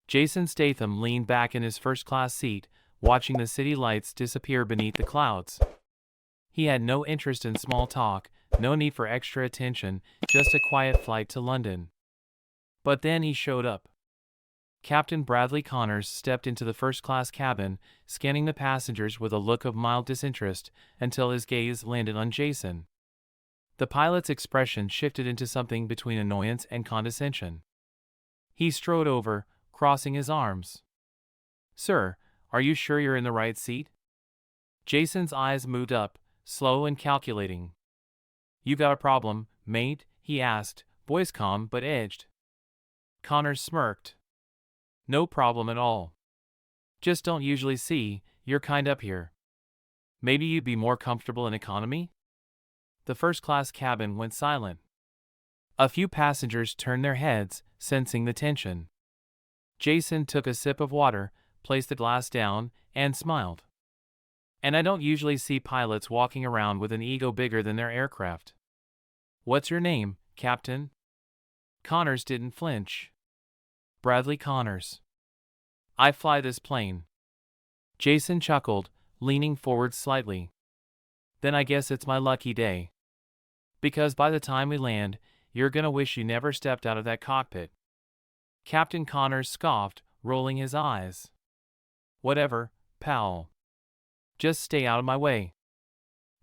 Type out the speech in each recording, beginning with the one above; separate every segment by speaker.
Speaker 1: Jason Statham leaned back in his first-class seat, watching the city lights disappear beneath the clouds. He had no interest in small talk, no need for extra attention, just a quiet flight to London. But then he showed up. Captain Bradley Connors stepped into the first-class cabin, scanning the passengers with a look of mild disinterest until his gaze landed on Jason. The pilot's expression shifted into something between annoyance and condescension. He strode over, crossing his arms. "Sir, are you sure you're in the right seat?" Jason's eyes moved up, slow and calculating. "You got a problem, mate?" he asked, voice calm but edged. Connors smirked. "No problem at all. Just don't usually see your kind up here. Maybe you'd be more comfortable in economy?" The first-class cabin went silent. A few passengers turned their heads, sensing the tension. Jason took a sip of water, placed the glass down, and smiled. "And I don't usually see pilots walking around with an ego bigger than their aircraft. What's your name, Captain?" Connors didn't flinch. "Bradley Connors. I fly this plane." Jason chuckled, leaning forward slightly. "Then I guess it's my lucky day. Because by the time we land, you're gonna wish you never stepped out of that cockpit." Captain Connors scoffed, rolling his eyes. "Whatever, pal. Just stay out of my way."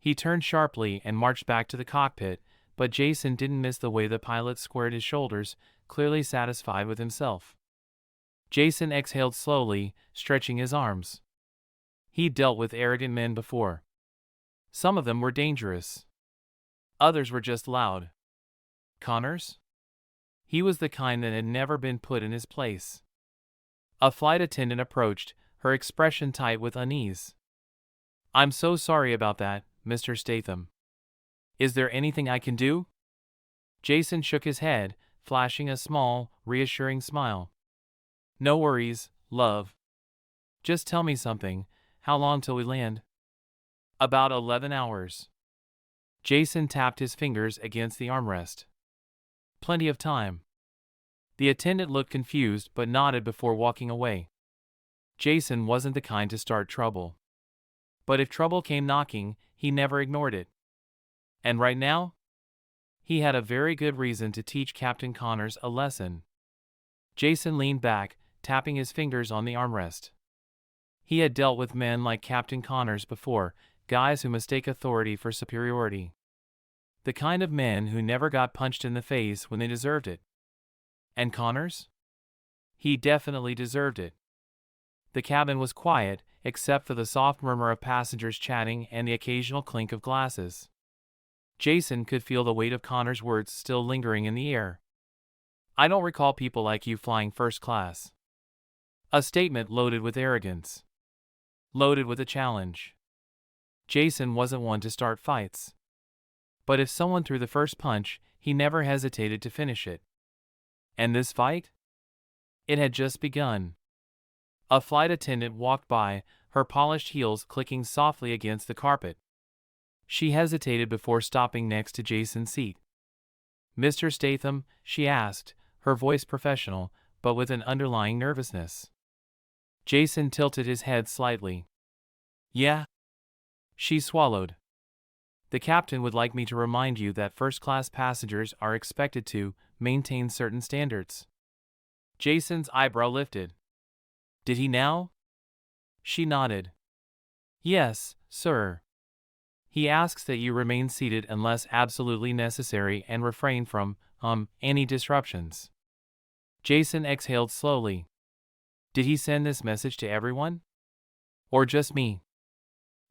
Speaker 1: He turned sharply and marched back to the cockpit, but Jason didn't miss the way the pilot squared his shoulders, clearly satisfied with himself. Jason exhaled slowly, stretching his arms. He'd dealt with arrogant men before. Some of them were dangerous. Others were just loud. Connors? He was the kind that had never been put in his place. A flight attendant approached, her expression tight with unease. "I'm so sorry about that, Mr. Statham. Is there anything I can do?" Jason shook his head, flashing a small, reassuring smile. "No worries, love. Just tell me something. How long till we land?" "About 11 hours. Jason tapped his fingers against the armrest. "Plenty of time." The attendant looked confused but nodded before walking away. Jason wasn't the kind to start trouble. But if trouble came knocking, he never ignored it. And right now? He had a very good reason to teach Captain Connors a lesson. Jason leaned back, tapping his fingers on the armrest. He had dealt with men like Captain Connors before, guys who mistake authority for superiority. The kind of men who never got punched in the face when they deserved it. And Connors? He definitely deserved it. The cabin was quiet, except for the soft murmur of passengers chatting and the occasional clink of glasses. Jason could feel the weight of Connors' words still lingering in the air. "I don't recall people like you flying first class." A statement loaded with arrogance. Loaded with a challenge. Jason wasn't one to start fights. But if someone threw the first punch, he never hesitated to finish it. And this fight? It had just begun. A flight attendant walked by, her polished heels clicking softly against the carpet. She hesitated before stopping next to Jason's seat. "Mr. Statham?" she asked, her voice professional, but with an underlying nervousness. Jason tilted his head slightly. "Yeah?" She swallowed. "The captain would like me to remind you that first-class passengers are expected to maintain certain standards." Jason's eyebrow lifted. Did he now? She nodded. "Yes, sir. He asks that you remain seated unless absolutely necessary and refrain from, any disruptions." Jason exhaled slowly. Did he send this message to everyone? Or just me?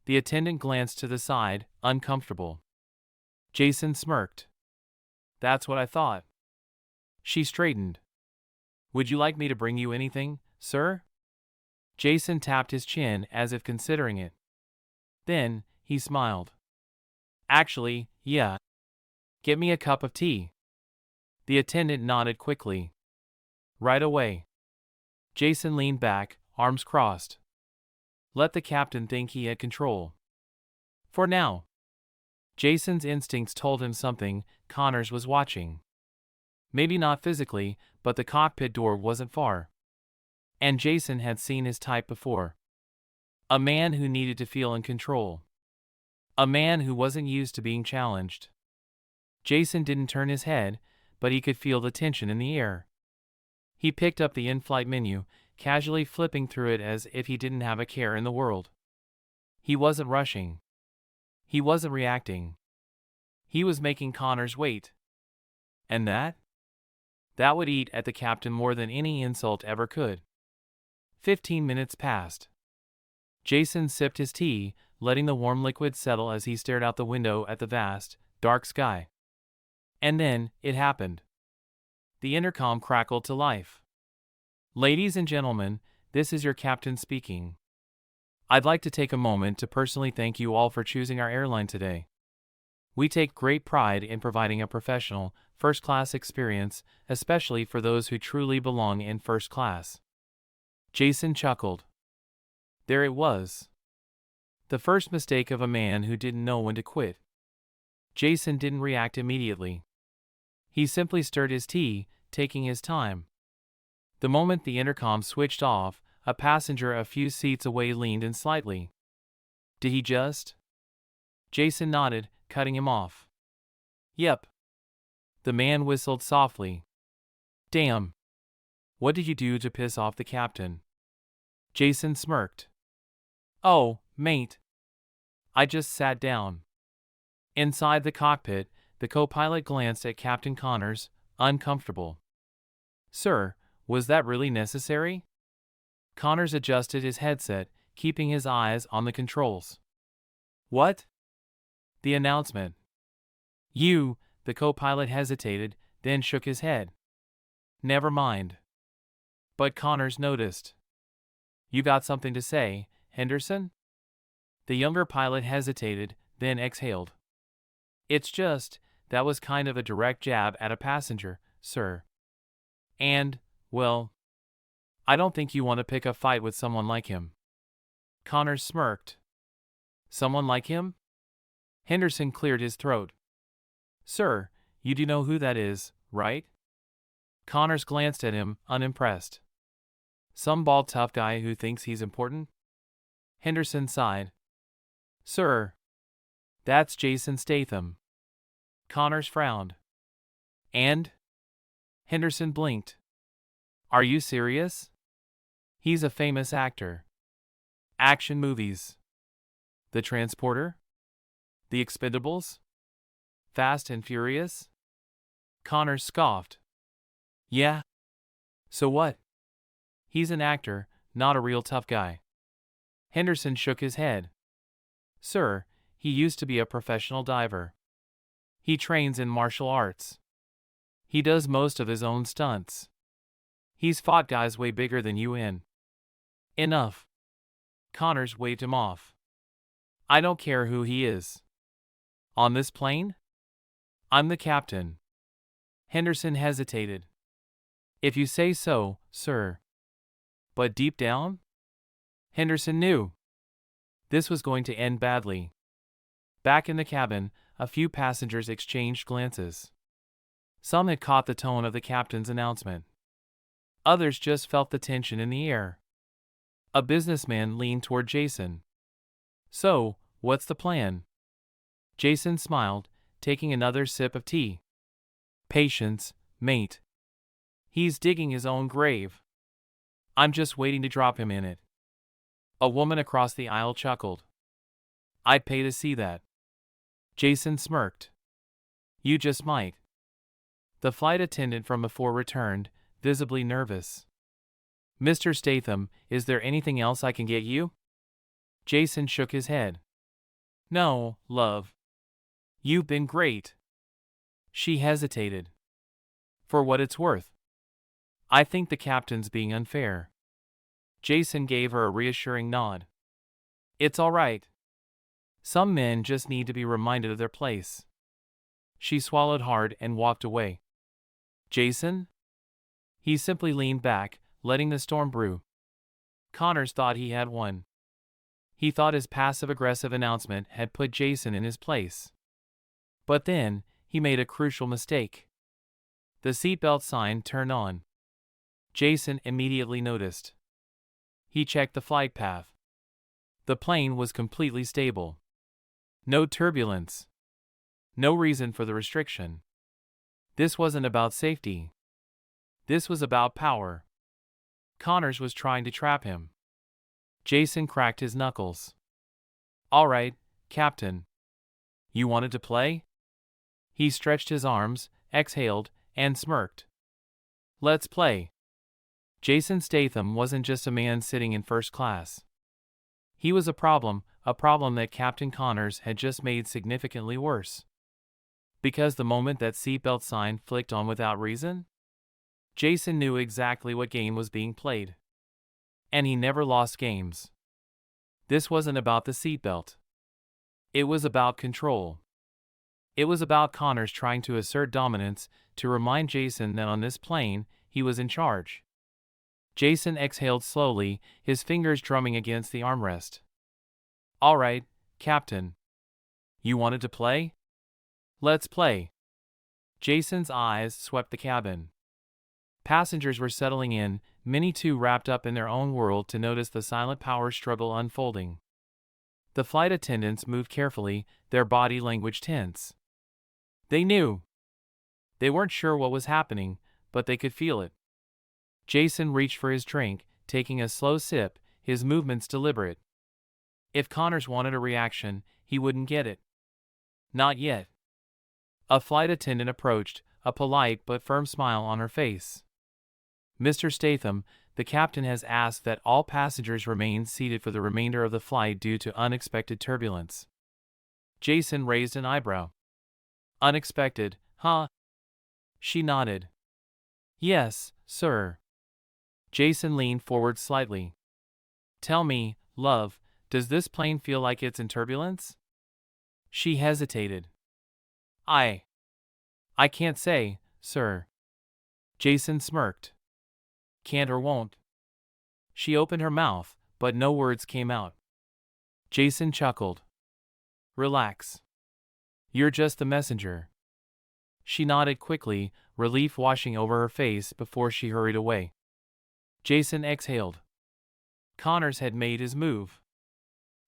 Speaker 1: The attendant glanced to the side, uncomfortable. Jason smirked. "That's what I thought." She straightened. "Would you like me to bring you anything, sir?" Jason tapped his chin as if considering it. Then, he smiled. "Actually, yeah. Get me a cup of tea." The attendant nodded quickly. "Right away." Jason leaned back, arms crossed. Let the captain think he had control. For now. Jason's instincts told him something. Connors was watching. Maybe not physically, but the cockpit door wasn't far. And Jason had seen his type before. A man who needed to feel in control. A man who wasn't used to being challenged. Jason didn't turn his head, but he could feel the tension in the air. He picked up the in-flight menu, casually flipping through it as if he didn't have a care in the world. He wasn't rushing. He wasn't reacting. He was making Connors wait. And that? That would eat at the captain more than any insult ever could. 15 minutes passed. Jason sipped his tea, letting the warm liquid settle as he stared out the window at the vast, dark sky. And then, it happened. The intercom crackled to life. "Ladies and gentlemen, this is your captain speaking. I'd like to take a moment to personally thank you all for choosing our airline today. We take great pride in providing a professional, first-class experience, especially for those who truly belong in first class." Jason chuckled. There it was. The first mistake of a man who didn't know when to quit. Jason didn't react immediately. He simply stirred his tea, taking his time. The moment the intercom switched off, a passenger a few seats away leaned in slightly. Did he just? Jason nodded, cutting him off. Yep. The man whistled softly. Damn. What did you do to piss off the captain? Jason smirked. Oh, mate. I just sat down. Inside the cockpit, the co-pilot glanced at Captain Connors, uncomfortable. Sir, was that really necessary? Connors adjusted his headset, keeping his eyes on the controls. What? The announcement. You, the co-pilot hesitated, then shook his head. Never mind. But Connors noticed. You got something to say, Henderson? The younger pilot hesitated, then exhaled. It's just, that was kind of a direct jab at a passenger, sir. And, well, I don't think you want to pick a fight with someone like him. Connors smirked. Someone like him? Henderson cleared his throat. Sir, you do know who that is, right? Connors glanced at him, unimpressed. Some bald tough guy who thinks he's important? Henderson sighed. Sir, that's Jason Statham. Connors frowned. And? Henderson blinked. Are you serious? He's a famous actor. Action movies. The Transporter? The Expendables? Fast and Furious? Connors scoffed. Yeah. So what? He's an actor, not a real tough guy. Henderson shook his head. Sir, he used to be a professional diver. He trains in martial arts. He does most of his own stunts. He's fought guys way bigger than you in. Enough. Connors waved him off. I don't care who he is. On this plane? I'm the captain. Henderson hesitated. If you say so, sir. But deep down? Henderson knew. This was going to end badly. Back in the cabin, a few passengers exchanged glances. Some had caught the tone of the captain's announcement. Others just felt the tension in the air. A businessman leaned toward Jason. So, what's the plan? Jason smiled, taking another sip of tea. Patience, mate. He's digging his own grave. I'm just waiting to drop him in it. A woman across the aisle chuckled. I'd pay to see that. Jason smirked. You just might. The flight attendant from before returned, visibly nervous. Mr. Statham, is there anything else I can get you? Jason shook his head. No, love. You've been great. She hesitated. For what it's worth. I think the captain's being unfair. Jason gave her a reassuring nod. It's all right. Some men just need to be reminded of their place. She swallowed hard and walked away. Jason? He simply leaned back, letting the storm brew. Connors thought he had won. He thought his passive-aggressive announcement had put Jason in his place. But then, he made a crucial mistake. The seatbelt sign turned on. Jason immediately noticed. He checked the flight path. The plane was completely stable. No turbulence. No reason for the restriction. This wasn't about safety. This was about power. Connors was trying to trap him. Jason cracked his knuckles. "All right, Captain. You wanted to play?" He stretched his arms, exhaled, and smirked. "Let's play." Jason Statham wasn't just a man sitting in first class. He was a problem that Captain Connors had just made significantly worse. Because the moment that seatbelt sign flicked on without reason, Jason knew exactly what game was being played. And he never lost games. This wasn't about the seatbelt. It was about control. It was about Connors trying to assert dominance, to remind Jason that on this plane, he was in charge. Jason exhaled slowly, his fingers drumming against the armrest. "All right, Captain. You wanted to play? Let's play." Jason's eyes swept the cabin. Passengers were settling in, many too wrapped up in their own world to notice the silent power struggle unfolding. The flight attendants moved carefully, their body language tense. They knew. They weren't sure what was happening, but they could feel it. Jason reached for his drink, taking a slow sip, his movements deliberate. If Connors wanted a reaction, he wouldn't get it. Not yet. A flight attendant approached, a polite but firm smile on her face. "Mr. Statham, the captain has asked that all passengers remain seated for the remainder of the flight due to unexpected turbulence." Jason raised an eyebrow. "Unexpected, huh?" She nodded. "Yes, sir." Jason leaned forward slightly. "Tell me, love, does this plane feel like it's in turbulence?" She hesitated. I can't say, sir." Jason smirked. "Can't or won't." She opened her mouth, but no words came out. Jason chuckled. "Relax. You're just the messenger." She nodded quickly, relief washing over her face before she hurried away. Jason exhaled. Connors had made his move.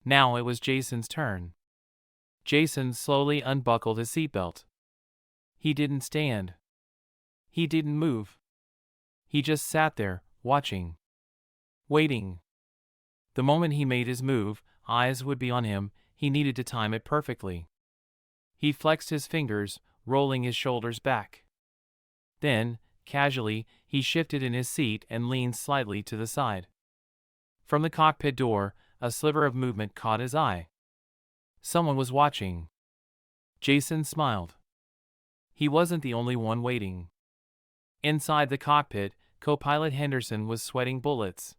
Speaker 1: Now it was Jason's turn. Jason slowly unbuckled his seatbelt. He didn't stand. He didn't move. He just sat there, watching. Waiting. The moment he made his move, eyes would be on him, he needed to time it perfectly. He flexed his fingers, rolling his shoulders back. Then, casually, he shifted in his seat and leaned slightly to the side. From the cockpit door, a sliver of movement caught his eye. Someone was watching. Jason smiled. He wasn't the only one waiting. Inside the cockpit, co-pilot Henderson was sweating bullets.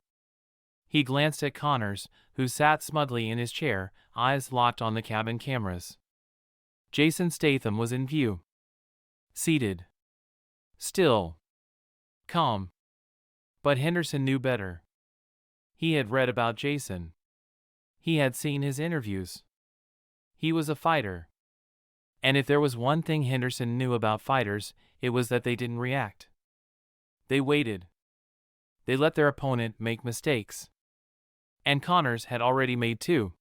Speaker 1: He glanced at Connors, who sat smugly in his chair, eyes locked on the cabin cameras. Jason Statham was in view. Seated. Still. Calm. But Henderson knew better. He had read about Jason. He had seen his interviews. He was a fighter. And if there was one thing Henderson knew about fighters, it was that they didn't react. They waited. They let their opponent make mistakes. And Connors had already made two.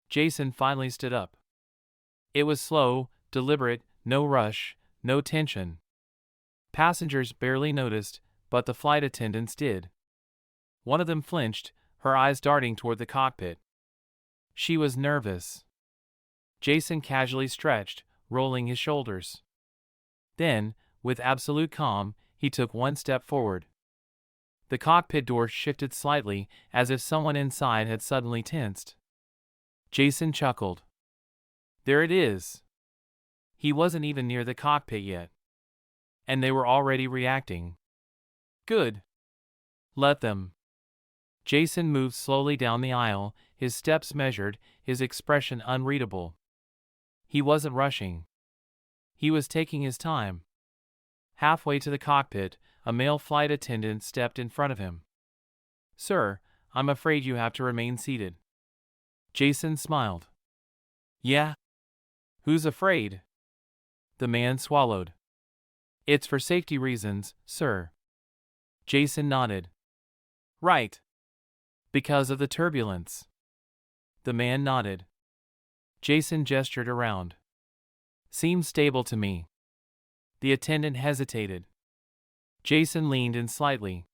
Speaker 1: Jason finally stood up. It was slow, deliberate, no rush, no tension. Passengers barely noticed, but the flight attendants did. One of them flinched, her eyes darting toward the cockpit. She was nervous. Jason casually stretched, rolling his shoulders. Then, with absolute calm, he took one step forward. The cockpit door shifted slightly, as if someone inside had suddenly tensed. Jason chuckled. There it is. He wasn't even near the cockpit yet. And they were already reacting. Good. Let them. Jason moved slowly down the aisle, his steps measured, his expression unreadable. He wasn't rushing. He was taking his time. Halfway to the cockpit, a male flight attendant stepped in front of him. Sir, I'm afraid you have to remain seated. Jason smiled. Yeah? Who's afraid? The man swallowed. It's for safety reasons, sir. Jason nodded. Right. Because of the turbulence. The man nodded. Jason gestured around. Seems stable to me. The attendant hesitated. Jason leaned in slightly.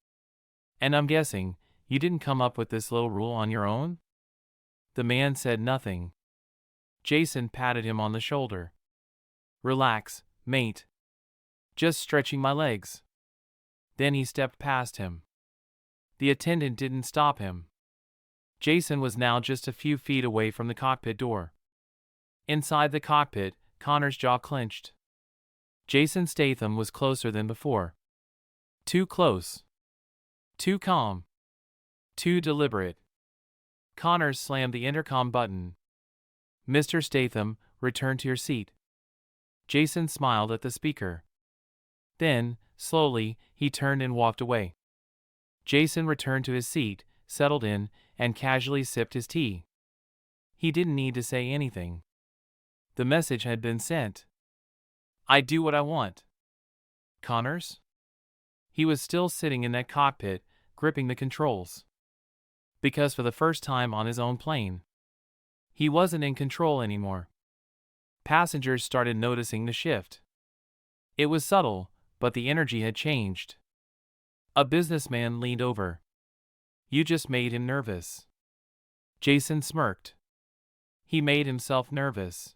Speaker 1: And I'm guessing, you didn't come up with this little rule on your own? The man said nothing. Jason patted him on the shoulder. Relax, mate. Just stretching my legs. Then he stepped past him. The attendant didn't stop him. Jason was now just a few feet away from the cockpit door. Inside the cockpit, Connor's jaw clenched. Jason Statham was closer than before. Too close. Too calm. Too deliberate. Connor slammed the intercom button. Mr. Statham, return to your seat. Jason smiled at the speaker. Then, slowly, he turned and walked away. Jason returned to his seat, settled in, and casually sipped his tea. He didn't need to say anything. The message had been sent. I do what I want. Connors? He was still sitting in that cockpit, gripping the controls. Because for the first time on his own plane, he wasn't in control anymore. Passengers started noticing the shift. It was subtle, but the energy had changed. A businessman leaned over. You just made him nervous. Jason smirked. He made himself nervous.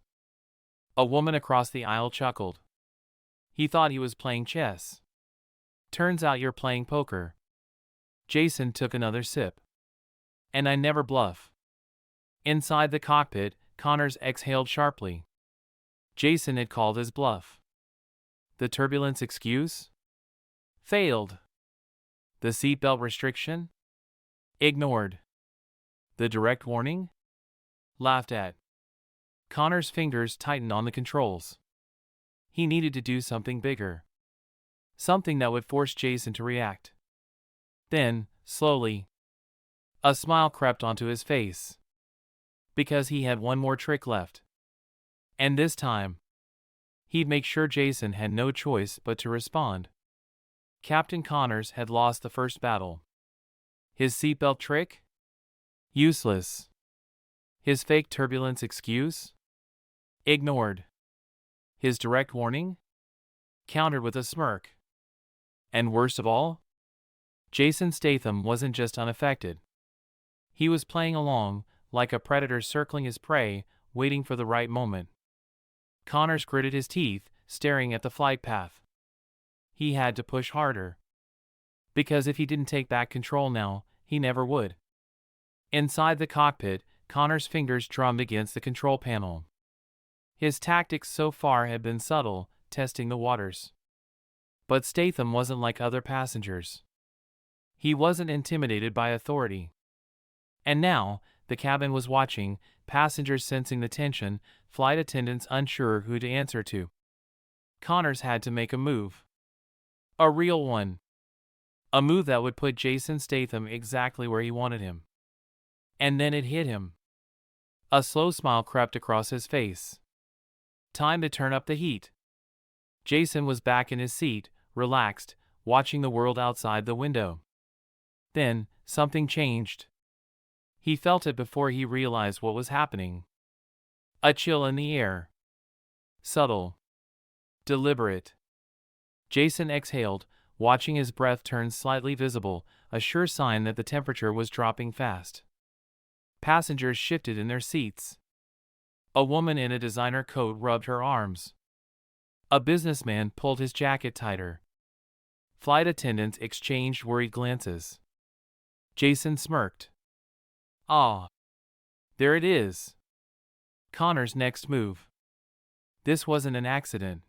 Speaker 1: A woman across the aisle chuckled. He thought he was playing chess. Turns out you're playing poker. Jason took another sip. And I never bluff. Inside the cockpit, Connors exhaled sharply. Jason had called his bluff. The turbulence excuse? Failed. The seatbelt restriction? Ignored. The direct warning? Laughed at. Connor's fingers tightened on the controls. He needed to do something bigger. Something that would force Jason to react. Then, slowly, a smile crept onto his face. Because he had one more trick left. And this time, he'd make sure Jason had no choice but to respond. Captain Connors had lost the first battle. His seatbelt trick? Useless. His fake turbulence excuse? Ignored. His direct warning? Countered with a smirk. And worst of all? Jason Statham wasn't just unaffected. He was playing along, like a predator circling his prey, waiting for the right moment. Connors gritted his teeth, staring at the flight path. He had to push harder. Because if he didn't take back control now, he never would. Inside the cockpit, Connors' fingers drummed against the control panel. His tactics so far had been subtle, testing the waters. But Statham wasn't like other passengers. He wasn't intimidated by authority. And now, the cabin was watching, passengers sensing the tension, flight attendants unsure who to answer to. Connors had to make a move. A real one. A move that would put Jason Statham exactly where he wanted him. And then it hit him. A slow smile crept across his face. Time to turn up the heat. Jason was back in his seat, relaxed, watching the world outside the window. Then, something changed. He felt it before he realized what was happening. A chill in the air. Subtle. Deliberate. Jason exhaled, watching his breath turn slightly visible, a sure sign that the temperature was dropping fast. Passengers shifted in their seats. A woman in a designer coat rubbed her arms. A businessman pulled his jacket tighter. Flight attendants exchanged worried glances. Jason smirked. Ah. There it is. Connor's next move. This wasn't an accident.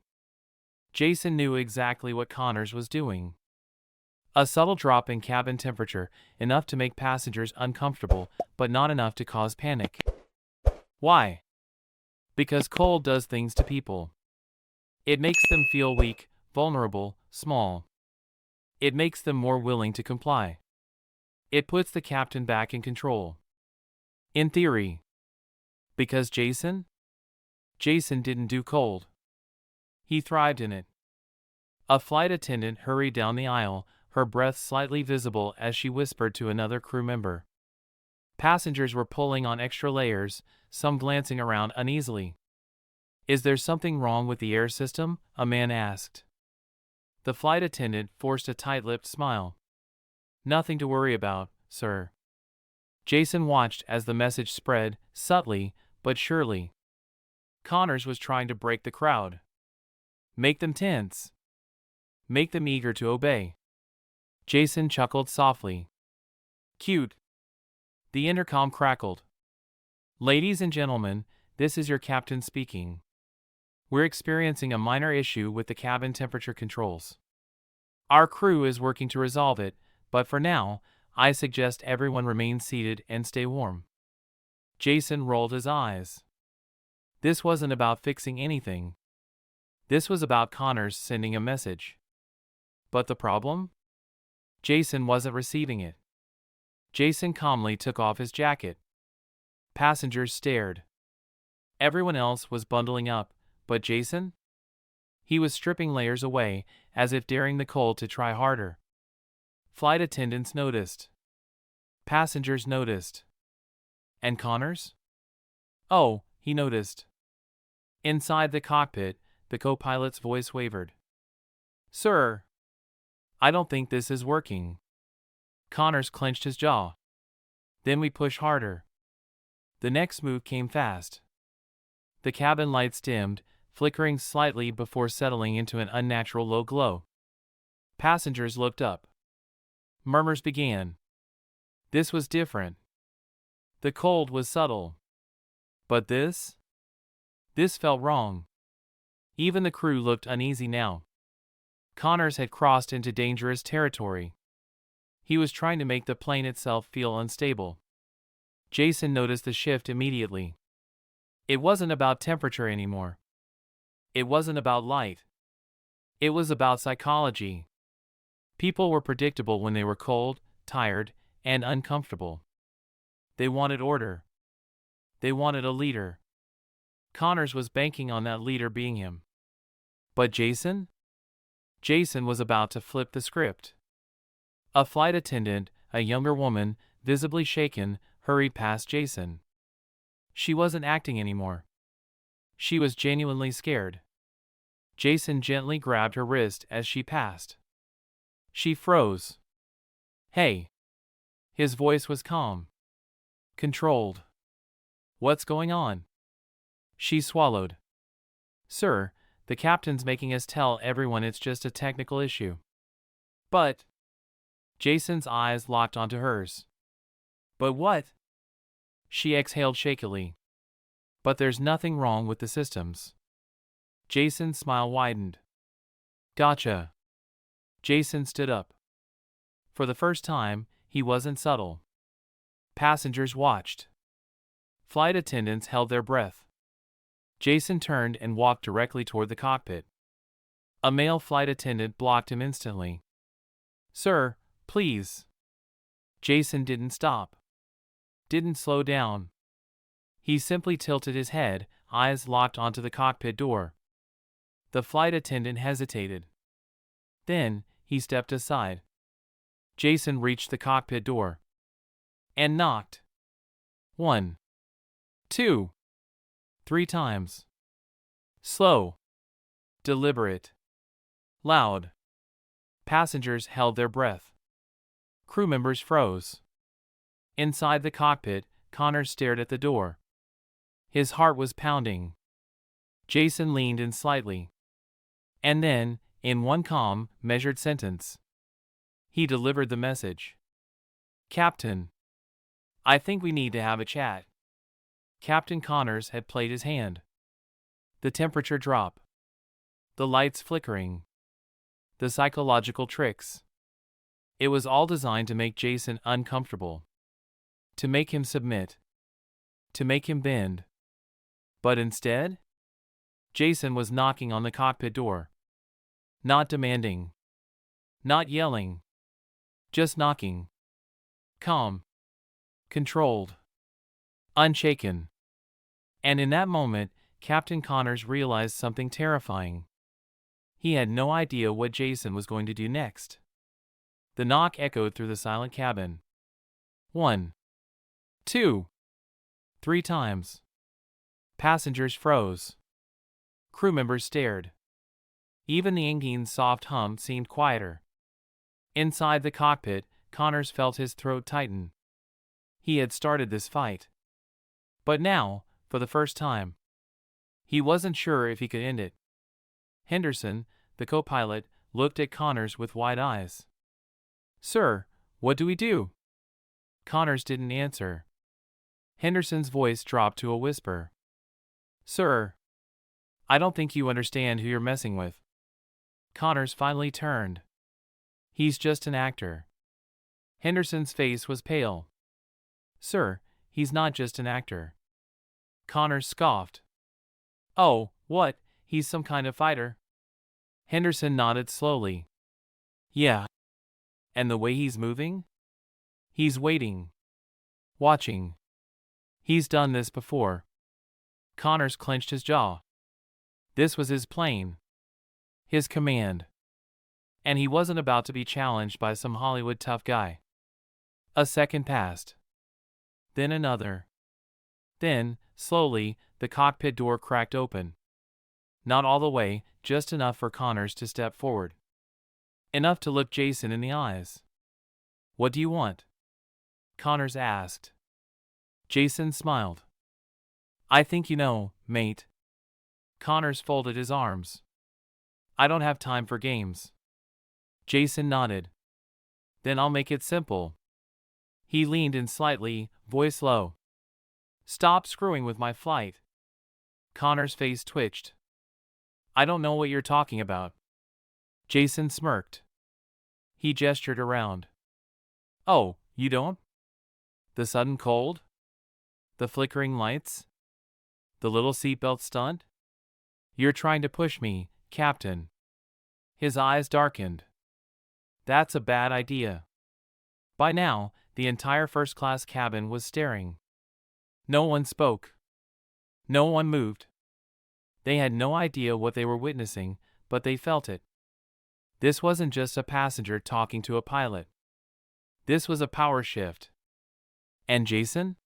Speaker 1: Jason knew exactly what Connors was doing. A subtle drop in cabin temperature, enough to make passengers uncomfortable, but not enough to cause panic. Why? Because cold does things to people. It makes them feel weak, vulnerable, small. It makes them more willing to comply. It puts the captain back in control. In theory. Because Jason? Jason didn't do cold. He thrived in it. A flight attendant hurried down the aisle, her breath slightly visible as she whispered to another crew member. Passengers were pulling on extra layers, some glancing around uneasily. "Is there something wrong with the air system?" a man asked. The flight attendant forced a tight-lipped smile. "Nothing to worry about, sir." Jason watched as the message spread, subtly, but surely. Connors was trying to break the crowd. Make them tense. Make them eager to obey. Jason chuckled softly. Cute. The intercom crackled. "Ladies and gentlemen, this is your captain speaking. We're experiencing a minor issue with the cabin temperature controls. Our crew is working to resolve it, but for now, I suggest everyone remain seated and stay warm." Jason rolled his eyes. This wasn't about fixing anything. This was about Connors sending a message. But the problem? Jason wasn't receiving it. Jason calmly took off his jacket. Passengers stared. Everyone else was bundling up, but Jason? He was stripping layers away, as if daring the cold to try harder. Flight attendants noticed. Passengers noticed. And Connors? Oh, he noticed. Inside the cockpit, the co-pilot's voice wavered. "Sir, I don't think this is working." Connors clenched his jaw. "Then we push harder." The next move came fast. The cabin lights dimmed, flickering slightly before settling into an unnatural low glow. Passengers looked up. Murmurs began. This was different. The cold was subtle. But this felt wrong. Even the crew looked uneasy now. Connors had crossed into dangerous territory. He was trying to make the plane itself feel unstable. Jason noticed the shift immediately. It wasn't about temperature anymore. It wasn't about light. It was about psychology. People were predictable when they were cold, tired, and uncomfortable. They wanted order. They wanted a leader. Connors was banking on that leader being him. But Jason? Jason was about to flip the script. A flight attendant, a younger woman, visibly shaken, hurried past Jason. She wasn't acting anymore. She was genuinely scared. Jason gently grabbed her wrist as she passed. She froze. "Hey." His voice was calm. Controlled. "What's going on?" She swallowed. "Sir, the captain's making us tell everyone it's just a technical issue." "But..." Jason's eyes locked onto hers. "But what?" She exhaled shakily. "But there's nothing wrong with the systems." Jason's smile widened. "Gotcha." Jason stood up. For the first time, he wasn't subtle. Passengers watched. Flight attendants held their breath. Jason turned and walked directly toward the cockpit. A male flight attendant blocked him instantly. "Sir, please." Jason didn't stop. Didn't slow down. He simply tilted his head, eyes locked onto the cockpit door. The flight attendant hesitated. Then, he stepped aside. Jason reached the cockpit door. And knocked. 1, 2, 3 times. Slow. Deliberate. Loud. Passengers held their breath. Crew members froze. Inside the cockpit, Connors stared at the door. His heart was pounding. Jason leaned in slightly. And then, in one calm, measured sentence, he delivered the message. "Captain, I think we need to have a chat." Captain Connors had played his hand. The temperature drop. The lights flickering. The psychological tricks. It was all designed to make Jason uncomfortable. To make him submit. To make him bend. But instead, Jason was knocking on the cockpit door. Not demanding. Not yelling. Just knocking. Calm. Controlled. Unshaken. And in that moment, Captain Connors realized something terrifying. He had no idea what Jason was going to do next. The knock echoed through the silent cabin. 1, 2. 3 times. Passengers froze. Crew members stared. Even the engine's soft hum seemed quieter. Inside the cockpit, Connors felt his throat tighten. He had started this fight. But now, for the first time, he wasn't sure if he could end it. Henderson, the co-pilot, looked at Connors with wide eyes. "Sir, what do we do?" Connors didn't answer. Henderson's voice dropped to a whisper. "Sir, I don't think you understand who you're messing with." Connors finally turned. "He's just an actor." Henderson's face was pale. "Sir, he's not just an actor." Connors scoffed. "Oh, what, he's some kind of fighter?" Henderson nodded slowly. "Yeah. And the way he's moving? He's waiting. Watching. He's done this before." Connors clenched his jaw. This was his plane. His command. And he wasn't about to be challenged by some Hollywood tough guy. A second passed. Then another. Then, slowly, the cockpit door cracked open. Not all the way, just enough for Connors to step forward. Enough to look Jason in the eyes. "What do you want?" Connors asked. Jason smiled. "I think you know, mate." Connors folded his arms. "I don't have time for games." Jason nodded. "Then I'll make it simple." He leaned in slightly, voice low. "Stop screwing with my flight." Connor's face twitched. "I don't know what you're talking about." Jason smirked. He gestured around. "Oh, you don't? The sudden cold? The flickering lights? The little seatbelt stunt? You're trying to push me, Captain." His eyes darkened. "That's a bad idea." By now, the entire first-class cabin was staring. No one spoke. No one moved. They had no idea what they were witnessing, but they felt it. This wasn't just a passenger talking to a pilot. This was a power shift. And Jason?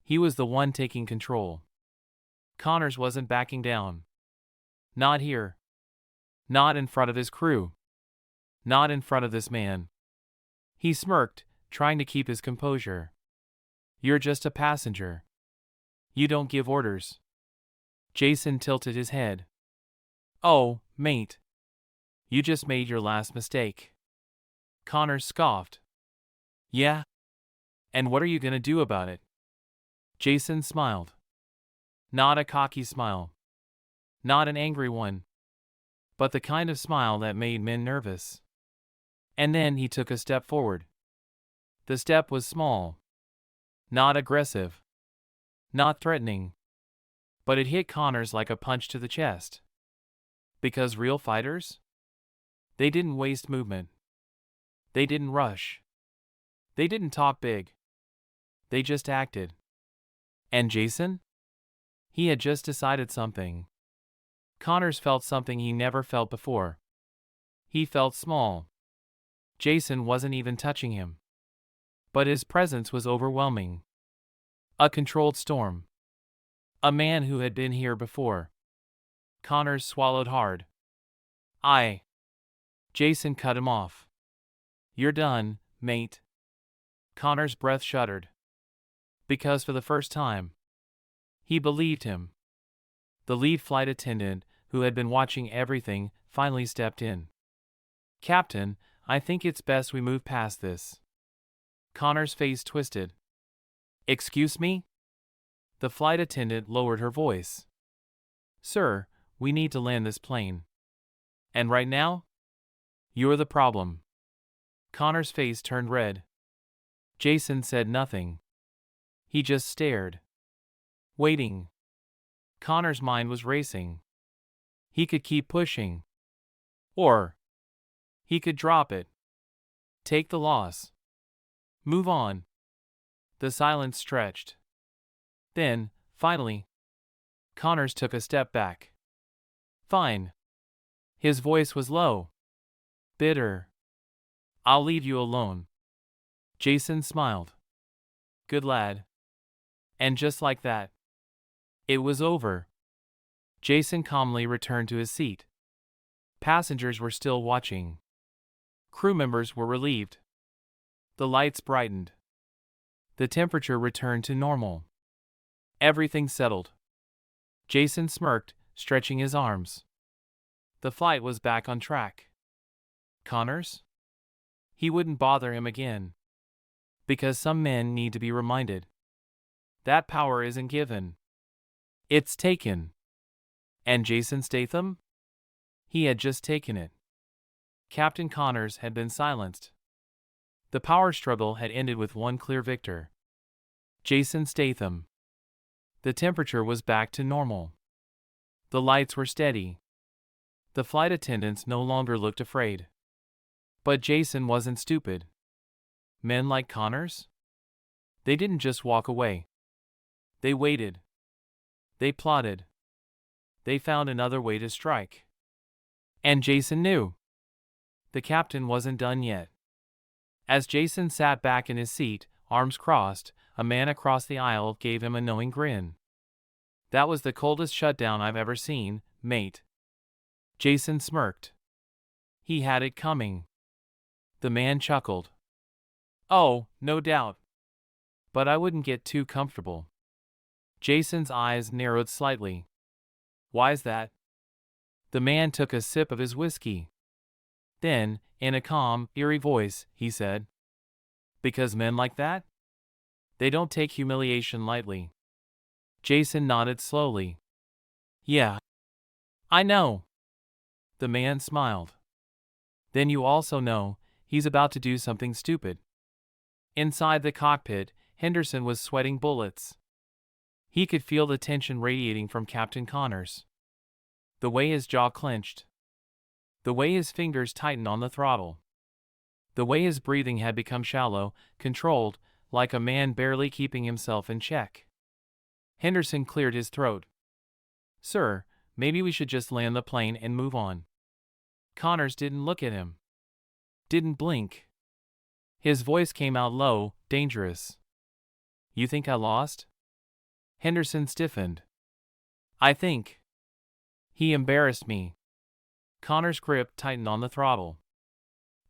Speaker 1: He was the one taking control. Connors wasn't backing down. Not here. Not in front of his crew. Not in front of this man. He smirked, trying to keep his composure. "You're just a passenger. You don't give orders." Jason tilted his head. "Oh, mate. You just made your last mistake." Connors scoffed. "Yeah? And what are you gonna do about it?" Jason smiled. Not a cocky smile. Not an angry one. But the kind of smile that made men nervous. And then he took a step forward. The step was small. Not aggressive. Not threatening. But it hit Connors like a punch to the chest. Because real fighters? They didn't waste movement. They didn't rush. They didn't talk big. They just acted. And Jason? He had just decided something. Connors felt something he never felt before. He felt small. Jason wasn't even touching him. But his presence was overwhelming. A controlled storm. A man who had been here before. Connors swallowed hard. Jason cut him off. "You're done, mate." Connor's breath shuddered. Because for the first time, he believed him. The lead flight attendant, who had been watching everything, finally stepped in. "Captain, I think it's best we move past this." Connor's face twisted. "Excuse me?" The flight attendant lowered her voice. "Sir, we need to land this plane. And right now? You're the problem." Connor's face turned red. Jason said nothing. He just stared. Waiting. Connor's mind was racing. He could keep pushing. Or he could drop it. Take the loss. Move on. The silence stretched. Then, finally, Connors took a step back. "Fine." His voice was low. Bitter. "I'll leave you alone." Jason smiled. Good lad. And just like that, it was over. Jason calmly returned to his seat. Passengers were still watching. Crew members were relieved. The lights brightened. The temperature returned to normal. Everything settled. Jason smirked, stretching his arms. The flight was back on track. Connors? He wouldn't bother him again. Because some men need to be reminded. That power isn't given. It's taken. And Jason Statham? He had just taken it. Captain Connors had been silenced. The power struggle had ended with one clear victor. Jason Statham. The temperature was back to normal. The lights were steady. The flight attendants no longer looked afraid. But Jason wasn't stupid. Men like Connors? They didn't just walk away. They waited. They plotted. They found another way to strike. And Jason knew. The captain wasn't done yet. As Jason sat back in his seat, arms crossed, a man across the aisle gave him a knowing grin. That was the coldest shutdown I've ever seen, mate. Jason smirked. He had it coming. The man chuckled. Oh, no doubt. But I wouldn't get too comfortable. Jason's eyes narrowed slightly. Why's that? The man took a sip of his whiskey. Then, in a calm, eerie voice, he said, Because men like that? They don't take humiliation lightly. Jason nodded slowly. Yeah. I know. The man smiled. Then you also know, he's about to do something stupid. Inside the cockpit, Henderson was sweating bullets. He could feel the tension radiating from Captain Connors. The way his jaw clenched. The way his fingers tightened on the throttle. The way his breathing had become shallow, controlled, like a man barely keeping himself in check. Henderson cleared his throat. Sir, maybe we should just land the plane and move on. Connors didn't look at him. Didn't blink. His voice came out low, dangerous. You think I lost? Henderson stiffened. I think. He embarrassed me. Connor's grip tightened on the throttle.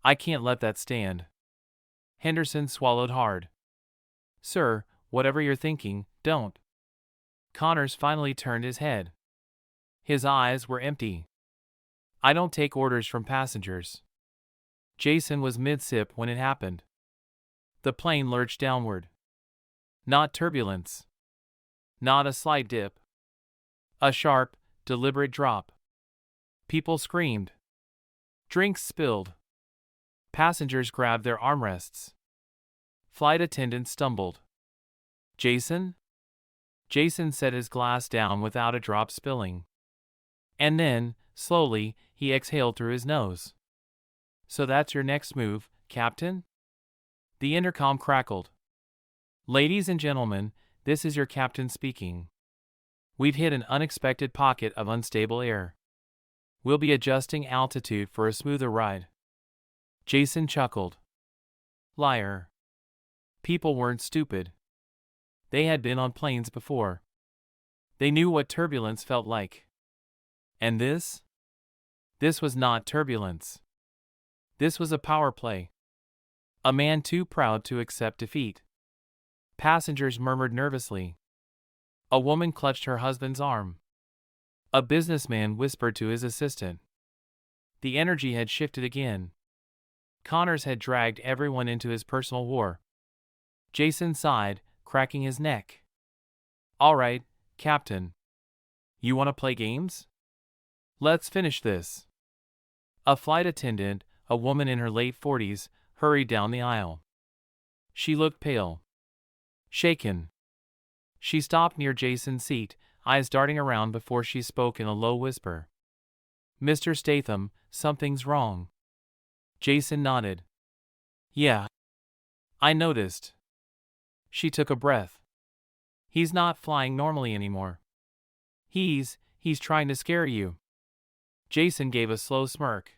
Speaker 1: I can't let that stand. Henderson swallowed hard. Sir, whatever you're thinking, don't. Connors finally turned his head. His eyes were empty. I don't take orders from passengers. Jason was mid-sip when it happened. The plane lurched downward. Not turbulence. Not a slight dip. A sharp, deliberate drop. People screamed. Drinks spilled. Passengers grabbed their armrests. Flight attendants stumbled. Jason? Jason set his glass down without a drop spilling. And then, slowly, he exhaled through his nose. So that's your next move, Captain? The intercom crackled. Ladies and gentlemen, this is your captain speaking. We've hit an unexpected pocket of unstable air. We'll be adjusting altitude for a smoother ride. Jason chuckled. Liar. People weren't stupid. They had been on planes before. They knew what turbulence felt like. And this? This was not turbulence. This was a power play. A man too proud to accept defeat. Passengers murmured nervously. A woman clutched her husband's arm. A businessman whispered to his assistant. The energy had shifted again. Connors had dragged everyone into his personal war. Jason sighed, cracking his neck. All right, Captain. You want to play games? Let's finish this. A flight attendant, a woman in her late 40s, hurried down the aisle. She looked pale. Shaken. She stopped near Jason's seat, eyes darting around before she spoke in a low whisper. Mr. Statham, something's wrong. Jason nodded. Yeah. I noticed. She took a breath. He's not flying normally anymore. He's trying to scare you. Jason gave a slow smirk.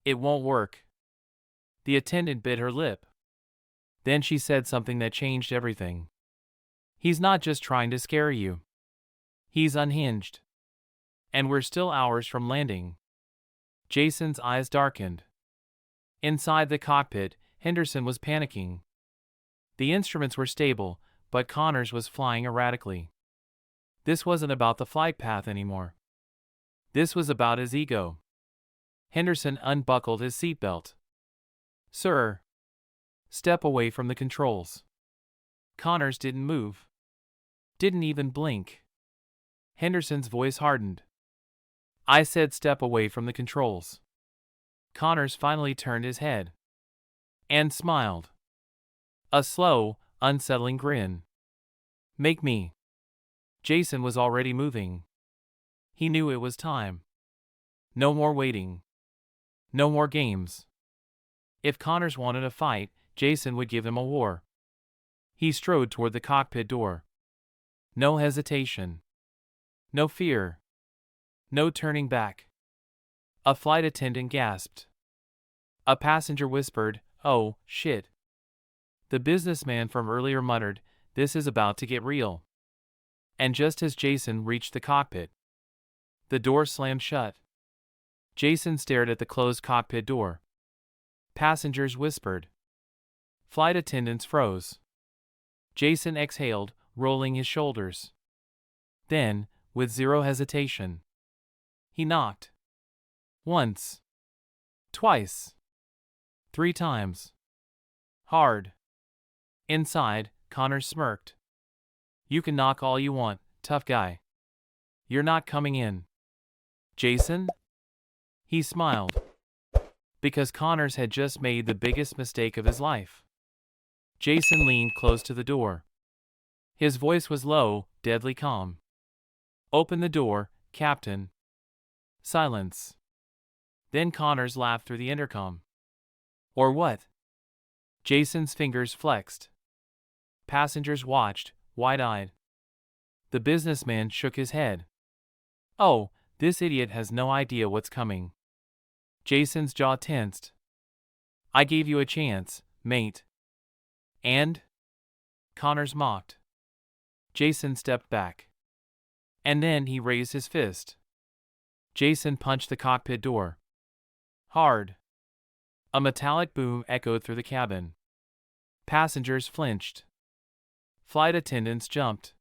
Speaker 1: It won't work. The attendant bit her lip. Then she said something that changed everything. He's not just trying to scare you. He's unhinged. And we're still hours from landing. Jason's eyes darkened. Inside the cockpit, Henderson was panicking. The instruments were stable, but Connors was flying erratically. This wasn't about the flight path anymore. This was about his ego. Henderson unbuckled his seatbelt. "Sir, step away from the controls." Connors didn't move. Didn't even blink. Henderson's voice hardened. "I said step away from the controls." Connors finally turned his head. And smiled. A slow, unsettling grin. "Make me." Jason was already moving. He knew it was time. No more waiting. No more games. If Connors wanted a fight, Jason would give him a war. He strode toward the cockpit door. No hesitation. No fear. No turning back. A flight attendant gasped. A passenger whispered, "Oh, shit." The businessman from earlier muttered, "This is about to get real." And just as Jason reached the cockpit, the door slammed shut. Jason stared at the closed cockpit door. Passengers whispered. Flight attendants froze. Jason exhaled, rolling his shoulders. Then, with zero hesitation, he knocked. Once. Twice. 3 times. Hard. Inside, Connors smirked. "You can knock all you want, tough guy. You're not coming in." "Jason?" He smiled. Because Connors had just made the biggest mistake of his life. Jason leaned close to the door. His voice was low, deadly calm. "Open the door, Captain." Silence. Then Connors laughed through the intercom. "Or what?" Jason's fingers flexed. Passengers watched, wide-eyed. The businessman shook his head. "Oh, this idiot has no idea what's coming." Jason's jaw tensed. "I gave you a chance, mate." "And?" Connors mocked. Jason stepped back. And then he raised his fist. Jason punched the cockpit door. Hard. A metallic boom echoed through the cabin. Passengers flinched. Flight attendants jumped.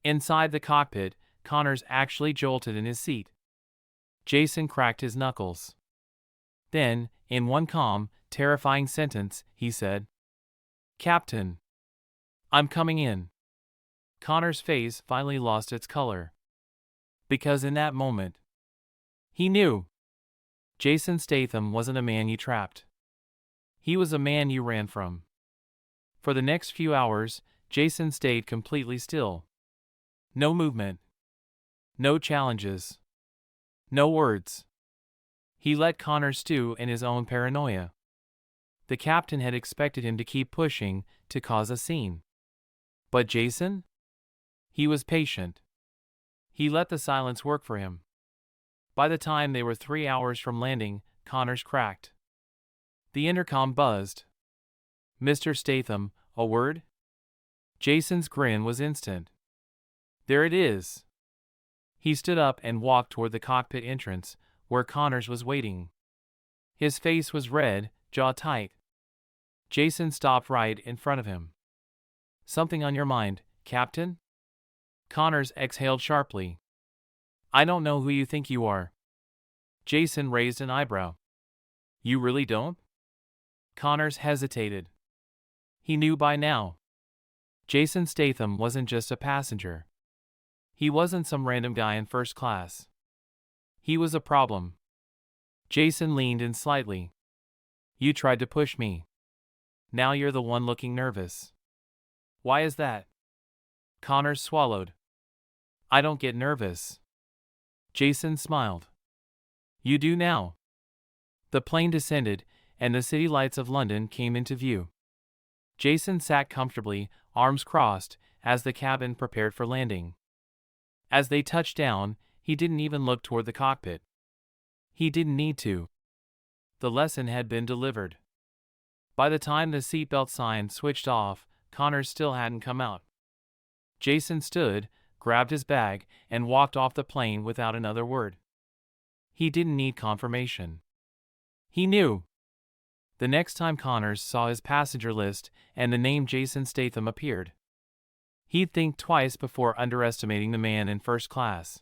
Speaker 1: Inside the cockpit, Connors actually jolted in his seat. Jason cracked his knuckles. Then, in one calm, terrifying sentence, he said, "Captain, I'm coming in." Connor's face finally lost its color. Because in that moment, he knew. Jason Statham wasn't a man you trapped. He was a man you ran from. For the next few hours, Jason stayed completely still. No movement. No challenges. No words. He let Connor stew in his own paranoia. The captain had expected him to keep pushing, to cause a scene. But Jason? He was patient. He let the silence work for him. By the time they were 3 hours from landing, Connors cracked. The intercom buzzed. "Mr. Statham, a word?" Jason's grin was instant. "There it is." He stood up and walked toward the cockpit entrance, where Connors was waiting. His face was red, jaw tight. Jason stopped right in front of him. "Something on your mind, Captain?" Connors exhaled sharply. "I don't know who you think you are." Jason raised an eyebrow. "You really don't?" Connors hesitated. He knew by now. Jason Statham wasn't just a passenger. He wasn't some random guy in first class. He was a problem. Jason leaned in slightly. "You tried to push me. Now you're the one looking nervous. Why is that?" Connors swallowed. "I don't get nervous." Jason smiled. "You do now." The plane descended, and the city lights of London came into view. Jason sat comfortably, arms crossed, as the cabin prepared for landing. As they touched down, he didn't even look toward the cockpit. He didn't need to. The lesson had been delivered. By the time the seatbelt sign switched off, Connors still hadn't come out. Jason stood, grabbed his bag, and walked off the plane without another word. He didn't need confirmation. He knew. The next time Connors saw his passenger list and the name Jason Statham appeared, he'd think twice before underestimating the man in first class.